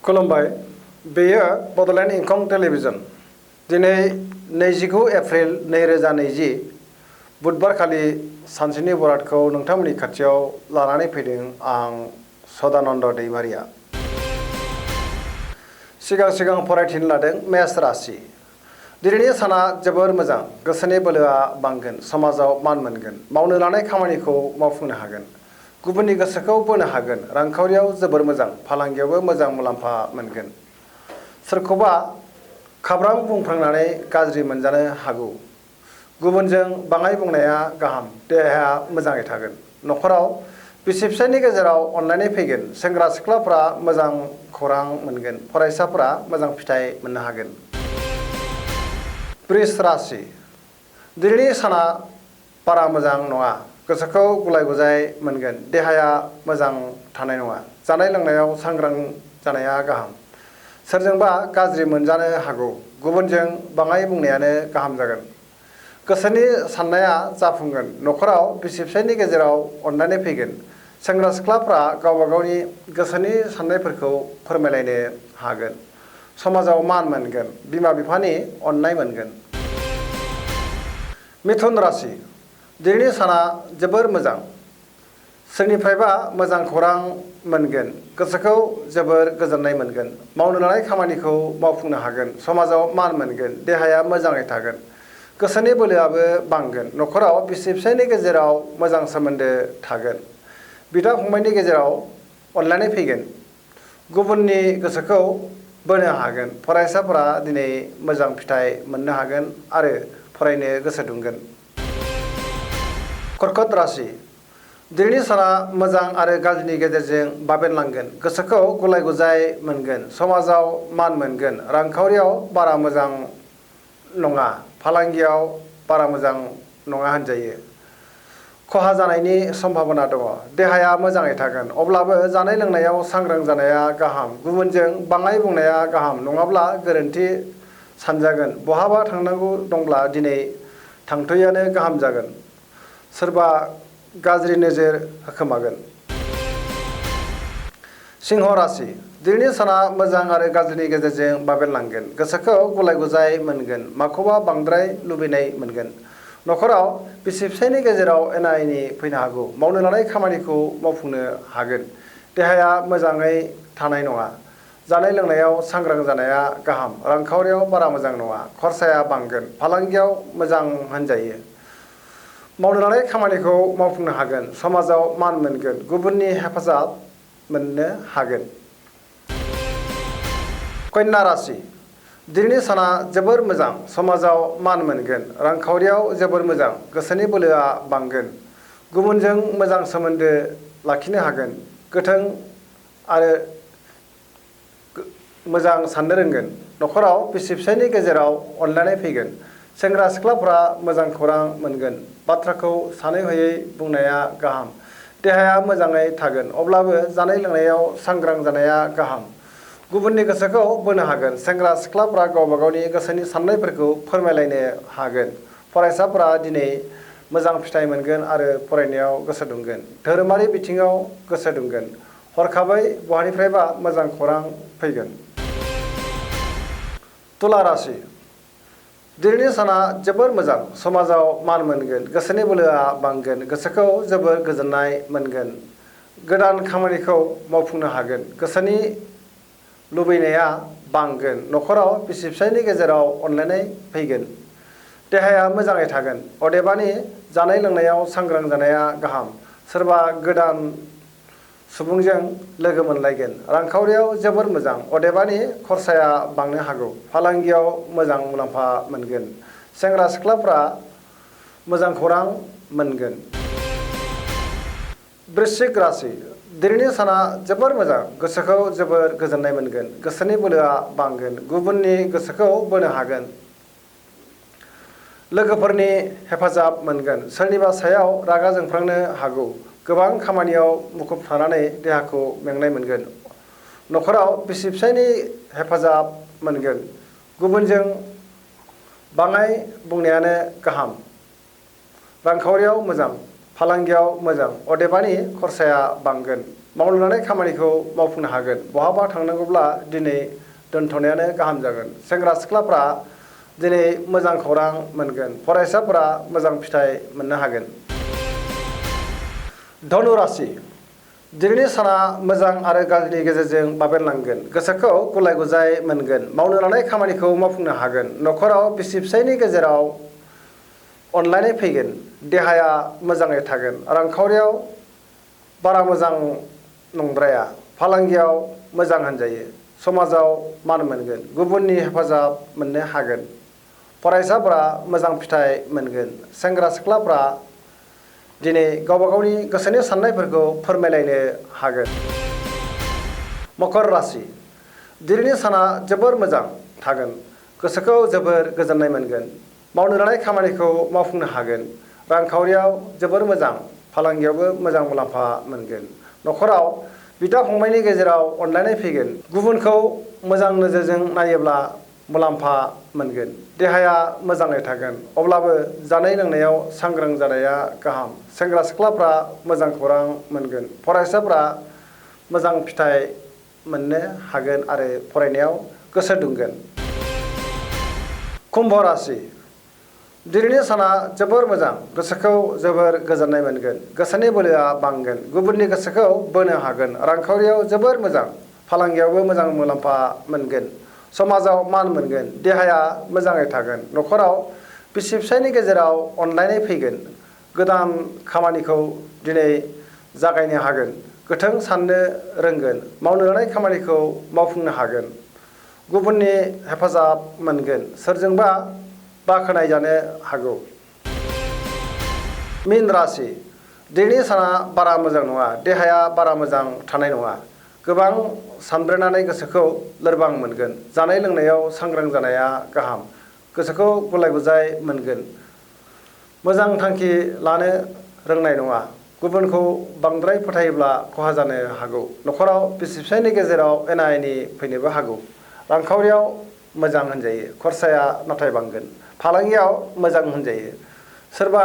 खुलुमबाय बेयो बड'लेण्ड इंखं टेलिभिजन दिनै 29 एप्रिल 2020 बुधबारखालि सानसेनि बरादखौ नोंथांमोननि खाथियाव लानानै फैदों आं सदानन्द दैमारिया। सिगां फरायथिनो लादों मेष राशि। दिनैनि साना जोबोर मोजां, गोसोनि बोलोआ बांगोन, समाजाव मान मोनगोन, मावनो लानाय खामानिखौ मावफुंनो हागोन, गुबुननि गोसोखौ बोनो हागोन, रांखावरियाव जोबोर मोजां, फालांगियावबो मोजां मुलाम्फा मोनगोन। सोरखौबा खाब्रां बुंफ्लांनानै गाज्रि मोनजानो हागौ। गुबुनजों बाङाइ बुंनाया गाहाम, देहाया मोजाङै थागोन। न'खराव बिसि फिसायनि गेजेराव अनलायनाय फैगोन। सेंग्रा सिख्लाफ्रा मोजां खौरां मोनगोन, फरायसाफोरा मोजां फिथाइ मोननो हागोन। वृष राशि। दिनैनि साना बारा मोजां नङा, गोसोखौ गुलाय गुजाय मोनगोन, देहाया मोजां थानाय नङा, जानाय लोंनायाव सांग्रां जानाया गाहाम, सोरजोंबा गाज्रि मोनजानो हागौ, गुबुनजों बाङाइ बुंनायानो गाहाम जागोन। गोसोनि साननाया जाफुंगोन, न'खराव बिसि फिसायनि गेजेराव अनलायनाय फैगोन, सेंग्रा सिख्लाफ्रा गावबा गावनि गोसोनि साननायफोरखौ फोरमायलायनो हागोन, समाजाव मान मोनगोन, बिमा बिफानि अननाय मोनगोन। मिथुन राशि। दिनैनि साना जोबोर मोजां, सोरनिफ्रायबा मोजां खौरां मोनगोन, गोसोखौ जोबोर गोजोननाय मोनगोन, मावनो लानाय खामानिखौ मावफुंनो हागोन, समाजाव मान मोनगोन, देहाया मोजाङै थागोन, गोसोनि बोलोआबो बांगोन, न'खराव बिसि फिसायनि गेजेराव मोजां सोमोन्दो थागोन, बिदा फंबायनि गेजेराव अनलायनाय फैगोन, गुबुननि गोसोखौ बोनो हागोन, फरायसाफोरा दिनै मोजां फिथाइ मोननो हागोन आरो फरायनो गोसो दुंगोन। कर्कट राशि। दिनैनि साना मोजां आरो गाज्रिनि गेजेरजों बाबेनलांगोन, गोसोखौ गुलाय गुजाय मोनगोन, समाजाव मान मोनगोन, रांखावरियाव बारा मोजां नङा, फालांगियाव बारा मोजां नङा होनजायो, खहा जानायनि सम्भाबना दङ, देहाया मोजाङै थागोन, अब्लाबो जानाय लोंनायाव सांग्रां जानाया गाहाम, गुबुनजों बाङाइ बुंनाया गाहाम नङाब्ला गोरोन्थि सानजागोन, बहाबा थांनांगौ दंब्ला दिनै थांथ'यैआनो गाहाम जागोन, सोरबा गाज्रि नोजोर होखोमागोन। सिंह राशि। दिनैनि साना मोजां आरो गाज्रिनि गेजेरजों बाबेनलांगोन, गोसोखौ गुलाय गुजाय मोनगोन, माखौबा बांद्राय लुबैनाय मोनगोन, न'खराव बिसि फिसायनि गेजेराव एना एनि फैनो हागौ, मावनो लानाय खामानिखौ मावफुंनो हागोन, देहाया मोजाङै थानाय नङा, जानाय लोंनायाव सांग्रां जानाया गाहाम, रांखावरियाव बारा मोजां नङा, खरसाया बांगोन, फालांगियाव मोजां होनजायो, मावनो लानाय खामानिखौ मावफुंनो हागोन, समाजाव मान मोनगोन, गुबुननि हेफाजाब मोननो हागोन। कन्या राशि। दिनैनि साना जोबोर मोजां, समाजाव मान मोनगोन, रांखावरियाव जोबोर मोजां, गोसोनि बोलोआ बांगोन, गुबुनजों मोजां सोमोन्दो लाखिनो हागोन, गोथों आरो मोजां साननो रोंगोन, न'खराव बिसि फिसायनि गेजेराव अनलायनाय फैगोन, सेंग्रा सिख्लाफ्रा मोजां खौरां मोनगोन, बाथ्राखौ सानै हयै बुंनाया गाहाम, देहाया मोजाङै थागोन, अब्लाबो जानाय लोंनायाव सांग्रां जानाया गाहाम, गुबुननि गोसोखौ बोनो हागोन, सेंग्रा सिख्लाफ्रा गावबा गावनि गोसोनि साननायफोरखौ फोरमायलायनो हागोन, फरायसाफोरा दिनै मोजां फिथाइ मोनगोन आरो फरायनायाव गोसो दुंगोन, धोरोमारि बिथिङाव गोसो दुंगोन, हरखाबै बहानिफ्रायबा मोजां खौरां फैगोन। तुला राशि। दिनैनि साना जोबोर मोजां, समाजाव मान मोनगोन, गोसोनि बोलोआ बांगोन, गोसोखौ जोबोर गोजोननाय मोनगोन, गोदान खामानिखौ मावफुंनो हागोन, गोसोनि लुबैनाया बांगोन, न'खराव बिसि फिसायनि गेजेराव अनलायनाय फैगोन, देहाया मोजाङै थागोन, अदेबानि जानाय लोंनायाव सांग्रां जानाया गाहाम, सोरबा गोदान सुबुंजों लोगो मोनलायगोन, रांखावरियाव जोबोर मोजां, अदेबानि खरसाया बांनो हागौ, फालांगियाव मोजां मुलाम्फा मोनगोन, सेंग्रा सिख्लाफ्रा मोजां खौरां मोनगोन। वृश्चिक राशि। दिनैनि साना जोबोर मोजां, गोसोखौ जोबोर गोजोननाय मोनगोन, गोसोनि बोलोआ बांगोन, गुबुननि गोसोखौ बोनो हागोन, लोगोफोरनि हेफाजाब मोनगोन, सोरनिबा सायाव रागा जोंफ्लांनो हागौ, गोबां खामानियाव मुखुब थानानै देहाखौ मेंनाय मोनगोन, न'खराव बिसि फिसायनि हेफाजाब मोनगोन, गुबुनजों बाङाइ बुंनायानो गाहाम, रांखावरियाव मोजां, फालांगियाव मोजां, अदेबानि खरसाया बांगोन, मावनो लानाय खामानिखौ मावफुंनो हागोन। बहाबा थांनांगौब्ला दिनै दोनथ'नायानो गाहाम जागोन। सेंग्रा सिख्लाफ्रा दिनै मोजां खौरां मोनगोन। फरायसाफोरा मोजां फिथाइ मोननो हागोन। धनु राशि दिनैनि साना मोजां आरो गाज्रिनि गेजेरजों बाबेनलांगोन। गोसोखौ गुलाय गुजाय मोनगोन। मावनो लानाय खामानिखौ मावफुंनो हागोन। न'खराव बिसि फिसायनि गेजेराव अनलायनाय फैगोन। देहाया मोजाङै थागोन। रांखावरियाव बारा मोजां नंद्राया। फालांगियाव मोजां होनजायो। समाजाव मान मोनगोन। गुबुननि हेफाजाब मोननो हागोन। फरायसाफोरा मोजां फिथाइ मोनगोन। सेंग्रा सिख्लाफ्रा दिनै गावबा गावनि गोसोनि साननायफोरखौ फोरमायलायनो हागोन। मकर राशि दिनैनि साना जोबोर मोजां थागोन। गोसोखौ जोबोर गोजोननाय मोनगोन। मावनो लानाय खामानिखौ मावफुंनो हागोन। रांखावरियाव जोबोर मोजां। फालांगियावबो मोजां मुलाम्फा मोनगोन। न'खराव बिदा फंबायनि गेजेराव अनलायनाय फैगोन। गुबुनखौ मोजां नोजोरजों नायोब्ला मुलाम्फा मोनगोन। देहाया मोजाङै थागोन। अब्लाबो जानाय लोंनायाव सांग्रां जानाया गाहाम। सेंग्रा सिख्लाफ्रा मोजां खौरां मोनगोन। फरायसाफ्रा मोजां फिथाइ मोननो हागोन आरो फरायनायाव गोसो दुंगोन। कुम्भ राशि दिनैनि साना जोबोर मोजां। गोसोखौ जोबोर गोजोननाय मोनगोन। गोसोनि बोलोआ बांगोन। गुबुननि गोसोखौ बोनो हागोन। रांखावरियाव जोबोर मोजां। फालांगियावबो मोजां मुलाम्फा मोनगोन। समाजाव मान मोनगोन। देहाया मोजाङै थागोन। न'खराव बिसि फिसायनि गेजेराव अनलायनाय फैगोन। गोदान खामानिखौ दिनै जागायनो हागोन। गोथों साननो रोंगोन। मावनो लानाय खामानिखौ मावफुंनो हागोन। गुबुननि हेफाजाब मोनगोन। सोरजोंबा बाखनाय जानो हागौ। मीन राशि दिनैनि साना बारा मोजां नङा। देहाया बारा मोजां थानाय नङा। गोबां सानब्रेनानै गोसोखौ लोरबां मोनगोन। जानाय लोंनायाव सांग्रां जानाया गाहाम। गोसोखौ गुलाय गुजाय मोनगोन। मोजां थांखि लानो रोंनाय नङा। गुबुनखौ बांद्राय फोथायोब्ला खहा जानो हागौ। न'खराव बिसि फिसायनि गेजेराव एना एनि फैनोबो हागौ। रांखावरियाव मोजां होनजायो। खरसाया नाथाय बांगोन। फालांगियाव मोजां होनजायो। सोरबा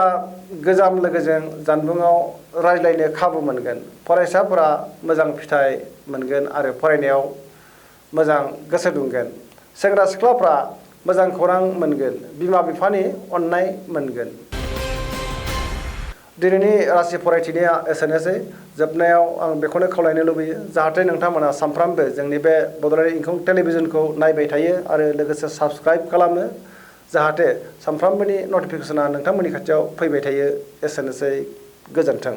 गोजाम लोगोजों जानबुङाव रायज्लायनो खाबु मोनगोन। फरायसाफोरा मोजां फिथाइ मोनगोन आरो फरायनायाव मोजां गोसो दुंगोन। सेंग्रा सिख्लाफ्रा मोजां खौरां मोनगोन। बिमा बिफानि अननाय मोनगोन। दिनैनि राशि फरायथिनाया एसेनोसै। जोबनायाव आं बेखौनो खावलायनो लुबैयो जाहाथे नोंथांमोना सानफ्रामबो जोंनि बे बड'लेण्ड इंखं टेलिभिजनखौ नायबाय थायो आरो लोगोसे साबस्क्राइब खालामो जाहाथे सानफ्रामबोनि नटिफिकेसना नोंथांमोननि खाथियाव फैबाय थायो। एसेनोसै। गोजोन्थों।